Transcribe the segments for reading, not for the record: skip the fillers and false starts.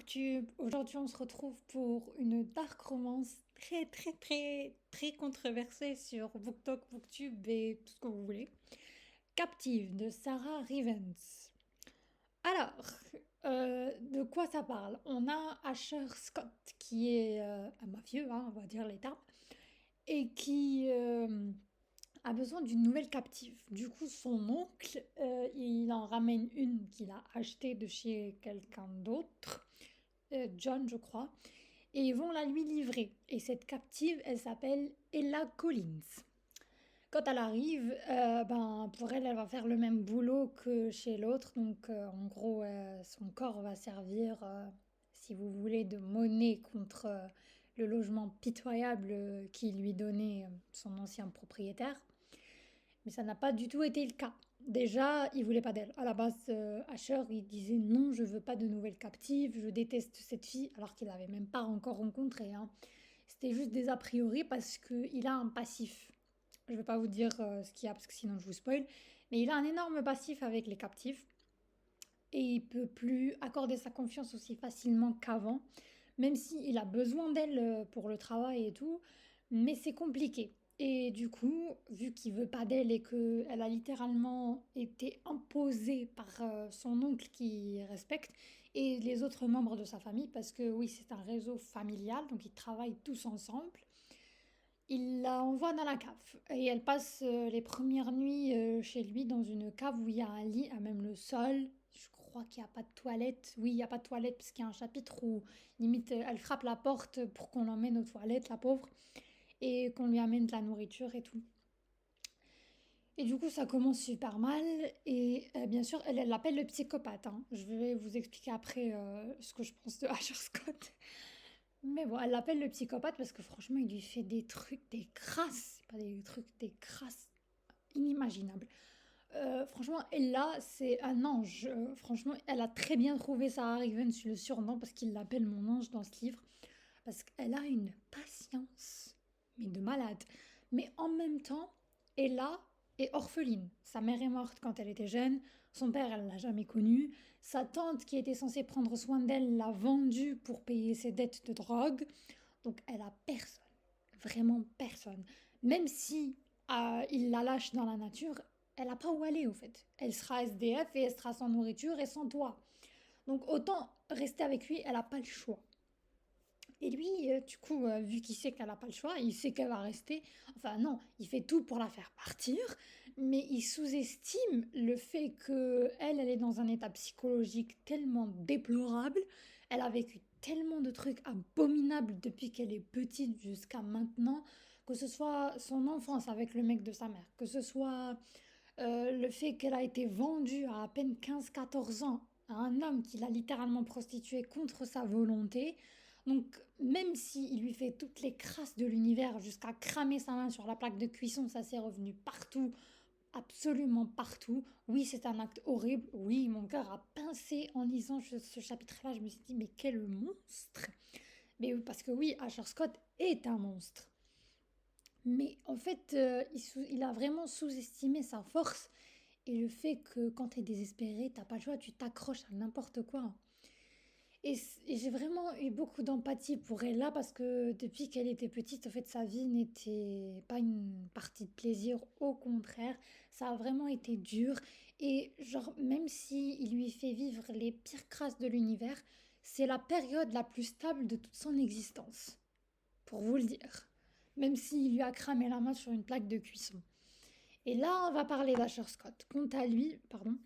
Booktube. Aujourd'hui, on se retrouve pour une dark romance très très très très controversée sur BookTok, Booktube et tout ce que vous voulez. Captive de Sarah Rivens. Alors, de quoi ça parle? On a Asher Scott qui est un mafieux, hein, on va dire les termes, et qui a besoin d'une nouvelle captive. Du coup, son oncle, il en ramène une qu'il a achetée de chez quelqu'un d'autre, John, je crois, et ils vont la lui livrer. Et cette captive, elle s'appelle Ella Collins. Quand elle arrive, pour elle, elle va faire le même boulot que chez l'autre. Donc, en gros, son corps va servir, si vous voulez, de monnaie contre le logement pitoyable qui lui donnait son ancien propriétaire. Mais ça n'a pas du tout été le cas. Déjà, il voulait pas d'elle. À la base, Asher, il disait non, je veux pas de nouvelle captive, je déteste cette fille, alors qu'il l'avait même pas encore rencontrée, hein. C'était juste des a priori parce qu'il a un passif. Je vais pas vous dire ce qu'il y a parce que sinon je vous spoil, mais il a un énorme passif avec les captifs et il peut plus accorder sa confiance aussi facilement qu'avant, même s'il a besoin d'elle pour le travail et tout, mais c'est compliqué. Et du coup, vu qu'il veut pas d'elle et qu'elle a littéralement été imposée par son oncle qui respecte et les autres membres de sa famille, parce que oui, c'est un réseau familial, donc ils travaillent tous ensemble, il la envoie dans la cave et elle passe les premières nuits chez lui dans une cave où il y a un lit à même le sol. Je crois qu'il n'y a pas de toilette. Oui, il n'y a pas de toilette parce qu'il y a un chapitre où limite elle frappe la porte pour qu'on l'emmène aux toilettes, la pauvre, et qu'on lui amène de la nourriture et tout. Et du coup, ça commence super mal. Et bien sûr, elle l'appelle le psychopathe, hein. Je vais vous expliquer après ce que je pense de Asher Scott. Mais bon, elle l'appelle le psychopathe parce que franchement, il lui fait des trucs, des crasses, c'est pas des trucs, des crasses inimaginables. Franchement, Ella, c'est un ange. Franchement, elle a très bien trouvé Sarah Rivens le surnom parce qu'il l'appelle mon ange dans ce livre. Parce qu'elle a une patience, mais de malade. Mais en même temps, Ella est orpheline. Sa mère est morte quand elle était jeune, son père, elle l'a jamais connu. Sa tante, qui était censée prendre soin d'elle, l'a vendue pour payer ses dettes de drogue. Donc elle a personne, vraiment personne. Même si il la lâche dans la nature, elle n'a pas où aller au fait. Elle sera SDF et elle sera sans nourriture et sans toit. Donc autant rester avec lui, elle n'a pas le choix. Et lui, du coup, vu qu'il sait qu'elle a pas le choix, il sait qu'elle va rester. Enfin non, il fait tout pour la faire partir, mais il sous-estime le fait qu'elle est dans un état psychologique tellement déplorable. Elle a vécu tellement de trucs abominables depuis qu'elle est petite jusqu'à maintenant, que ce soit son enfance avec le mec de sa mère, que ce soit le fait qu'elle a été vendue à peine 15-14 ans à un homme qui l'a littéralement prostituée contre sa volonté. Donc, même s'il lui fait toutes les crasses de l'univers jusqu'à cramer sa main sur la plaque de cuisson, ça s'est revenu partout, absolument partout. Oui, c'est un acte horrible. Oui, mon cœur a pincé en lisant ce chapitre-là. Je me suis dit, mais quel monstre! Mais parce que oui, Asher Scott est un monstre. Mais en fait, il a vraiment sous-estimé sa force et le fait que quand t'es désespéré, t'as pas le choix, tu t'accroches à n'importe quoi. Et j'ai vraiment eu beaucoup d'empathie pour elle là parce que depuis qu'elle était petite, en fait, sa vie n'était pas une partie de plaisir, au contraire, ça a vraiment été dur. Et genre, même si il lui fait vivre les pires crasses de l'univers, c'est la période la plus stable de toute son existence, pour vous le dire. Même s'il lui a cramé la main sur une plaque de cuisson. Et là, on va parler d'Asher Scott. Quant à lui, pardon,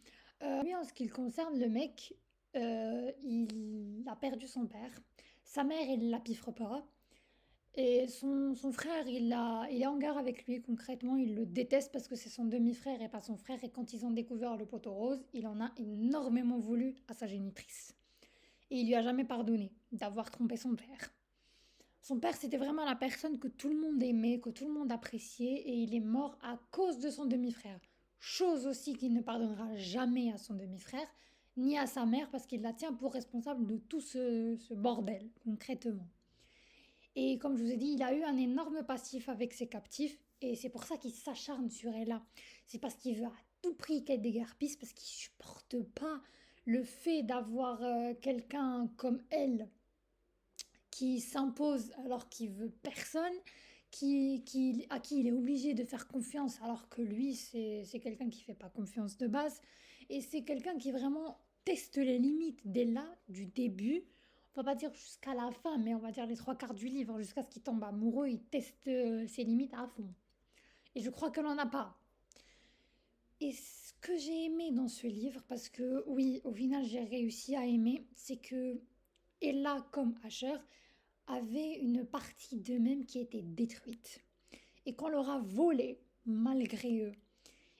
lui, en ce qui le concerne, le mec, il a perdu son père. Sa mère, il la piffre pas. Et son frère, il est en guerre avec lui concrètement. Il le déteste parce que c'est son demi-frère et pas son frère. Et quand ils ont découvert le poteau rose, il en a énormément voulu à sa génitrice. Et il lui a jamais pardonné d'avoir trompé son père. Son père, c'était vraiment la personne que tout le monde aimait, que tout le monde appréciait, et il est mort à cause de son demi-frère. Chose aussi qu'il ne pardonnera jamais à son demi-frère, ni à sa mère, parce qu'il la tient pour responsable de tout ce bordel, concrètement. Et comme je vous ai dit, il a eu un énorme passif avec ses captifs, et c'est pour ça qu'il s'acharne sur Ella. C'est parce qu'il veut à tout prix qu'elle déguerpisse, parce qu'il supporte pas le fait d'avoir quelqu'un comme elle qui s'impose alors qu'il veut personne, à qui il est obligé de faire confiance alors que lui, c'est quelqu'un qui fait pas confiance de base. Et c'est quelqu'un qui vraiment teste les limites dès là, du début. On va pas dire jusqu'à la fin, mais on va dire les trois quarts du livre, jusqu'à ce qu'il tombe amoureux, il teste ses limites à fond. Et je crois qu'elle n'en a pas. Et ce que j'ai aimé dans ce livre, parce que oui, au final j'ai réussi à aimer, c'est que Ella comme Asher avaient une partie d'eux-mêmes qui était détruite et qu'on leur a volé malgré eux.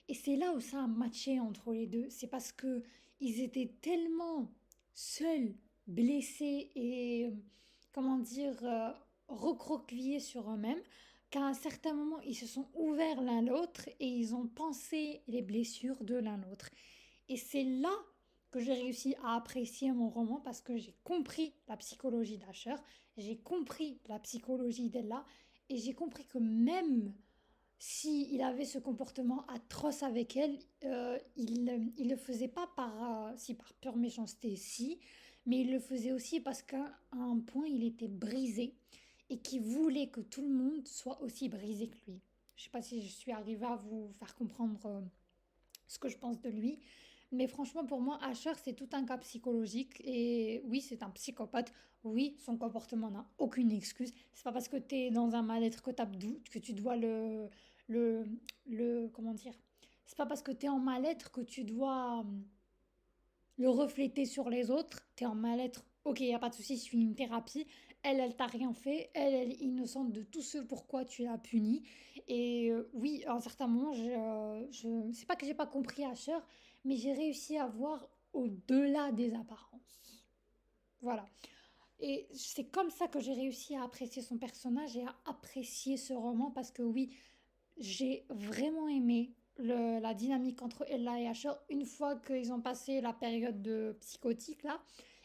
Et c'est là où ça a matché entre les deux. C'est parce que ils étaient tellement seuls, blessés et comment dire recroquevillés sur eux-mêmes qu'à un certain moment ils se sont ouverts l'un l'autre et ils ont pensé les blessures de l'un l'autre. Et c'est là que j'ai réussi à apprécier mon roman parce que j'ai compris la psychologie d'Asher, j'ai compris la psychologie d'Ella et j'ai compris que même si il avait ce comportement atroce avec elle, il le faisait pas si par pure méchanceté, si, mais il le faisait aussi parce qu'à un point il était brisé et qu'il voulait que tout le monde soit aussi brisé que lui. Je sais pas si je suis arrivée à vous faire comprendre ce que je pense de lui. Mais franchement, pour moi, Asher, c'est tout un cas psychologique. Et oui, c'est un psychopathe. Oui, son comportement n'a aucune excuse. C'est pas parce que tu es dans un mal-être que tu dois le, comment dire? C'est pas parce que tu es en mal-être que tu dois le refléter sur les autres. Tu es en mal-être. Ok, il n'y a pas de souci, je suis une thérapie. Elle t'a rien fait. Elle est innocente de tout ce pourquoi tu l'as punie. Et oui, à un certain moment, c'est pas que j'ai pas compris Asher, mais j'ai réussi à voir au-delà des apparences. Voilà. Et c'est comme ça que j'ai réussi à apprécier son personnage et à apprécier ce roman parce que oui, j'ai vraiment aimé la dynamique entre Ella et Asher une fois qu'ils ont passé la période de psychotique là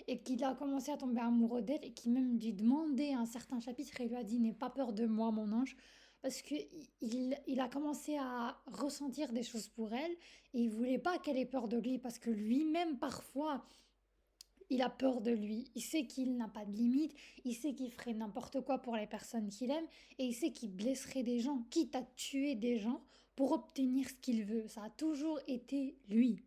et qu'il a commencé à tomber amoureux d'elle et qu'il même lui demandait un certain chapitre et il lui a dit n'aie pas peur de moi mon ange parce que il a commencé à ressentir des choses pour elle et il voulait pas qu'elle ait peur de lui parce que lui-même parfois il a peur de lui, il sait qu'il n'a pas de limite, il sait qu'il ferait n'importe quoi pour les personnes qu'il aime et il sait qu'il blesserait des gens, quitte à tuer des gens pour obtenir ce qu'il veut. Ça a toujours été lui.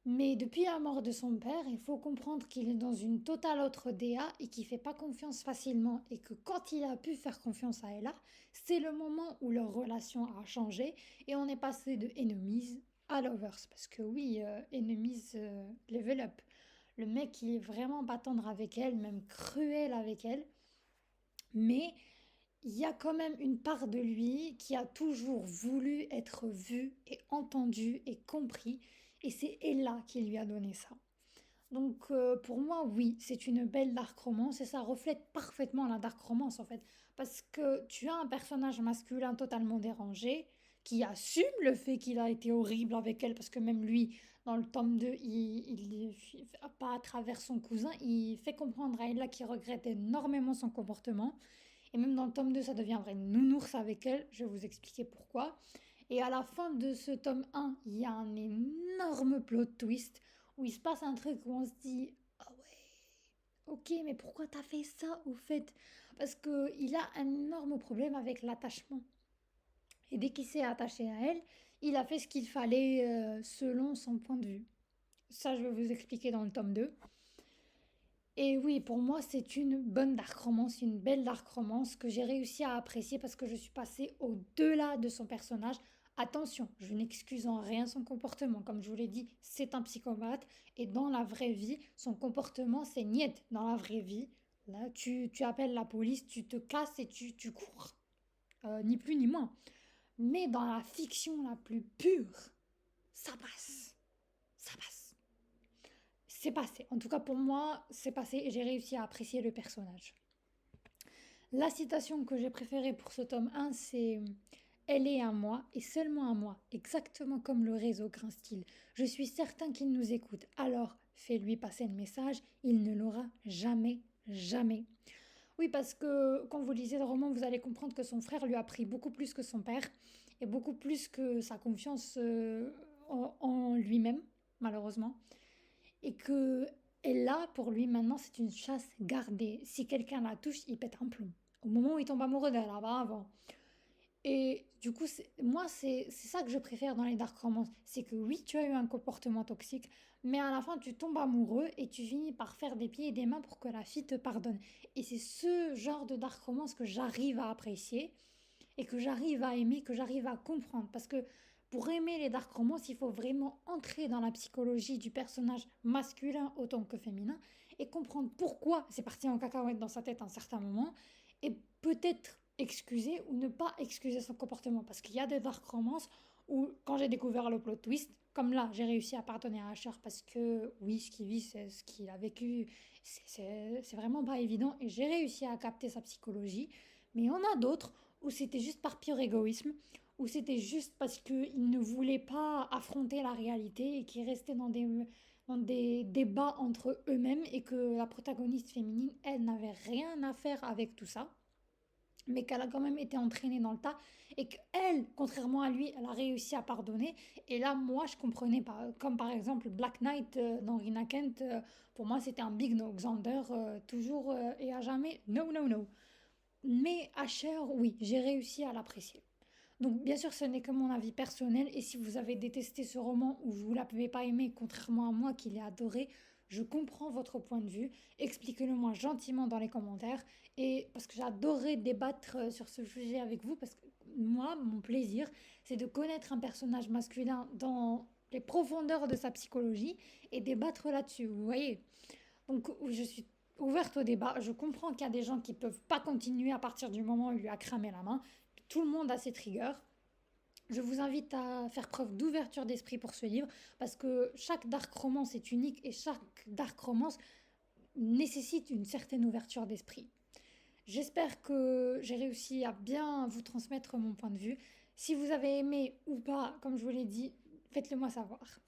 Mais depuis la mort de son père, il faut comprendre qu'il est dans une totale autre DA et qu'il fait pas confiance facilement et que quand il a pu faire confiance à Ella, c'est le moment où leur relation a changé et on est passé de enemies à lovers. Parce que oui, enemies level up. Le mec, il est vraiment pas tendre avec elle, même cruel avec elle. Mais il y a quand même une part de lui qui a toujours voulu être vu et entendu et compris. Et c'est Ella qui lui a donné ça. Donc pour moi, oui, c'est une belle dark romance et ça reflète parfaitement la dark romance en fait. Parce que tu as un personnage masculin totalement dérangé qui assume le fait qu'il a été horrible avec elle parce que même lui, dans le tome 2, pas à travers son cousin, il fait comprendre à Ella qu'il regrette énormément son comportement. Et même dans le tome 2, ça devient un vrai nounours avec elle. Je vais vous expliquer pourquoi. Et à la fin de ce tome 1, il y a un énorme plot twist où il se passe un truc où on se dit ah ouais, ok, mais pourquoi t'as fait ça au fait? Parce qu'il a un énorme problème avec l'attachement. Et dès qu'il s'est attaché à elle, il a fait ce qu'il fallait selon son point de vue. Ça, je vais vous expliquer dans le tome 2. Et oui, pour moi, c'est une bonne dark romance, une belle dark romance que j'ai réussi à apprécier parce que je suis passée au-delà de son personnage. Attention, je n'excuse en rien son comportement. Comme je vous l'ai dit, c'est un psychopathe et dans la vraie vie, son comportement, c'est niet. Dans la vraie vie, là, tu appelles la police, tu te casses et tu cours. Ni plus ni moins. Mais dans la fiction la plus pure, ça passe. Ça passe. C'est passé. En tout cas, pour moi, c'est passé et j'ai réussi à apprécier le personnage. La citation que j'ai préférée pour ce tome 1, c'est elle est à moi et seulement à moi, exactement comme le réseau Grain Style. Je suis certain qu'il nous écoute. Alors, fais-lui passer le message, il ne l'aura jamais, jamais. Oui, parce que quand vous lisez le roman, vous allez comprendre que son frère lui a pris beaucoup plus que son père et beaucoup plus que sa confiance en lui-même, malheureusement. et que elle là, pour lui maintenant, c'est une chasse gardée. Si quelqu'un la touche, il pète un plomb. Au moment où il tombe amoureux d'elle, avant. Et du coup, moi, c'est ça que je préfère dans les dark romances. C'est que oui, tu as eu un comportement toxique, mais à la fin, tu tombes amoureux et tu finis par faire des pieds et des mains pour que la fille te pardonne. Et c'est ce genre de dark romance que j'arrive à apprécier et que j'arrive à aimer, que j'arrive à comprendre. Parce que pour aimer les dark romances, il faut vraiment entrer dans la psychologie du personnage masculin autant que féminin et comprendre pourquoi c'est parti en cacahuète dans sa tête à un certain moment et peut-être excuser ou ne pas excuser son comportement. Parce qu'il y a des dark romances où, quand j'ai découvert le plot twist, comme là, j'ai réussi à pardonner à Asher parce que oui, ce qu'il vit, c'est ce qu'il a vécu, c'est vraiment pas évident et j'ai réussi à capter sa psychologie. Mais il y en a d'autres où c'était juste par pur égoïsme, où c'était juste parce qu'ils ne voulaient pas affronter la réalité et qu'ils restaient dans des débats entre eux-mêmes et que la protagoniste féminine, elle, n'avait rien à faire avec tout ça, mais qu'elle a quand même été entraînée dans le tas et qu'elle, contrairement à lui, elle a réussi à pardonner. Et là, moi, je comprenais pas. Comme par exemple Black Knight dans Rina Kent, pour moi, c'était un big no. Xander, toujours et à jamais, no, no, no. Mais Asher, oui, j'ai réussi à l'apprécier. Donc bien sûr, ce n'est que mon avis personnel et si vous avez détesté ce roman ou vous ne l'avez pas aimé, contrairement à moi qui l'ai adoré, je comprends votre point de vue. Expliquez-le moi gentiment dans les commentaires et parce que j'adorerais débattre sur ce sujet avec vous parce que moi, mon plaisir, c'est de connaître un personnage masculin dans les profondeurs de sa psychologie et débattre là-dessus, vous voyez. Donc je suis ouverte au débat. Je comprends qu'il y a des gens qui ne peuvent pas continuer à partir du moment où il lui a cramé la main. Tout le monde a ses triggers. Je vous invite à faire preuve d'ouverture d'esprit pour ce livre parce que chaque dark romance est unique et chaque dark romance nécessite une certaine ouverture d'esprit. J'espère que j'ai réussi à bien vous transmettre mon point de vue. Si vous avez aimé ou pas, comme je vous l'ai dit, faites-le moi savoir.